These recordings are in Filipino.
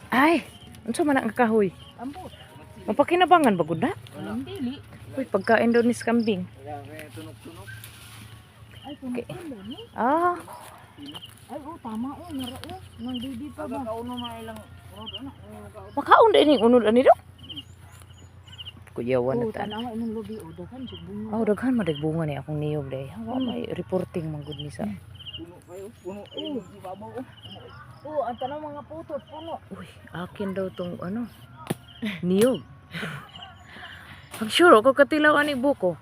Ay, unsa man ang kahoy? Ambot. Mapakinabangan ba gud na? Walang dili. Uy, pagkain daw ni kambing. Tunog-tunog. Ay, tunog-tunog ni. Ah, Ay, tama nara nang didi pa ba? Kauno mailang unod anak. makaon din ning unod ani do. Kuyawan na tan. Tanawa imong lobi daghan jud bunga. Oh, daghan madag-bunga ni akong niyog day. Hawa may reporting man gud ni sa. Puno kayo, puno. Ibabaw. Ang tanang mga putot puno. Uy, akin daw tong ano. Niyog. Ang sure ako katilaw ani buko.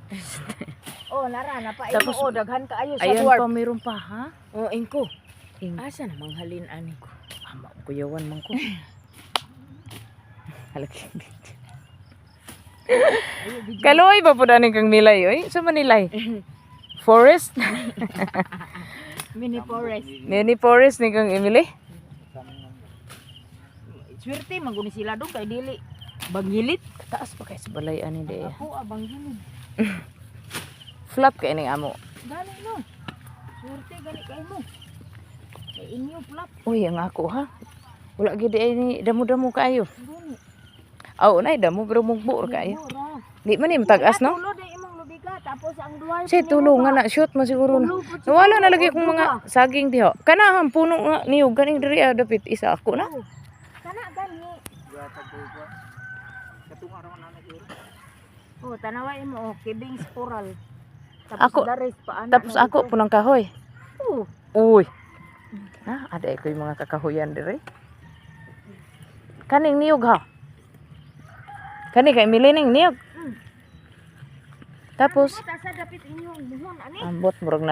Nara na pa Tapos, imo daghan kaayo sa Ayan dwarf. pa meron pa ha. Ingko. Ing Asa na manghalin ani ko? ama kuyawan man ko. Halaki. Kaloy ba pud ani kang nilay oy? Sa manilay? Forest? Mini forest. Mini forest ni kang Emily? Swerte maguni sila dong kay dili bangilit. Taas pa kay sa balay ani day. Ako abangilid. Flat kay ning amo. Gani no. Swerte gani kay mo. Kay inyo flap Uy, ang ako ha. Wala gid ay ni damo-damo kaayo. gani. Aw nay damo pero mugbor kaayo. Di man ni matagas no? Tulo day imong lubiga tapos ang dwarf. Say tulungan na shoot man siguro na. Nawala na lagi kong mga saging diho. Kanahang puno nga niyog ganing diri dapit isa ako na. Kana gani. Katunga ra man ana iro. Tanawa imo kibing sporal. Ako- dares paana. Tapos ako punang kahoy. Oh, Uy. Ha, ada ko yung mga kakahuyan diri. Kaning niyog ha. Kani kay milining niyog. Tapos sa dapit inyo muhon ani. ambot murag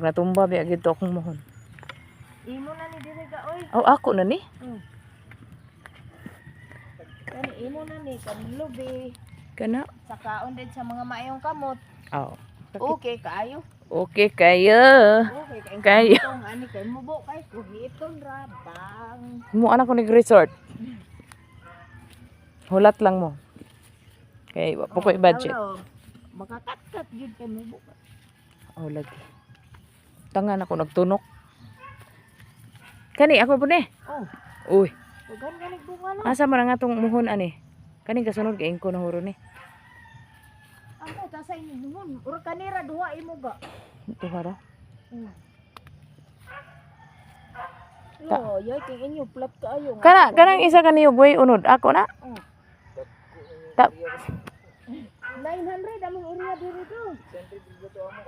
na tumba biya gito akong mohon. Imo na ni diri ka oy. Oh, ako na ni. Kani imo na ni kan lubi. Kana. Sa kaon din sa mga maayong kamot. Oh. Okay kaayo. Okay kayo. Okay kay Kayo. Itong ani kay mubo kay kuhiton ra bang. Mo anak ko nig resort. Hulat lang mo. Kay wa pa ko'y budget. Makakatkat jud kay mubo. Oh, lagi. Tangan ako nagtunok. Kani ako po ni. Uy, Ugan ganig bunga na. asa man nga tong muhon ani? Kani kasunod kay ko nahuro ni. Amo ta sa inyo muhon. Ura kanira duha imo ba? Ito hara. Yo, yoy kay inyo flap kaayo. Kanang isa kaniyog way unod ako na. Ta 900 among area diri do.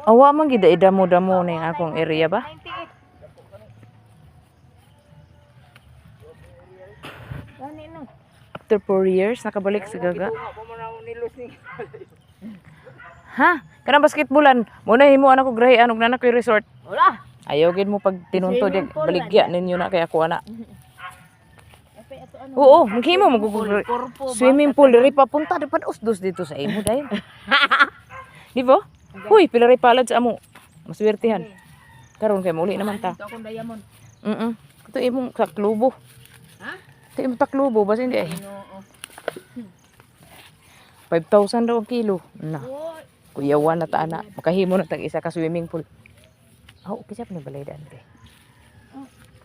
awa man gid idamo-damo ning akong area ba? 98. Gani no. After 4 years nakabalik sa gaga. Tunga pa man ako nilos ni. Ha? Kanang basketballan, muna himo anak ko grahi anog na ko'y resort. Wala. Ayaw gid mo pag tinunto Swimming di pool baligya ninyo na kay ako ana. Epe ato ano. Oo, maghimo magugugre. Korpo ba? Swimming pool diri papunta di pa usdos dito sa imo dahil. Di ba? Huy, pila ray palad sa amo. Maswertihan. Karon kay mauli naman ta. Ito akong diamond. Ito imong taklubo. Ha? Ito imong taklubo basta hindi. Ginoo. 5,000 daw ang kilo. Na. Oy. Kuyawan na ta ana. Makahimo na tag isa ka swimming pool. Oh, okay siya ni balay dante.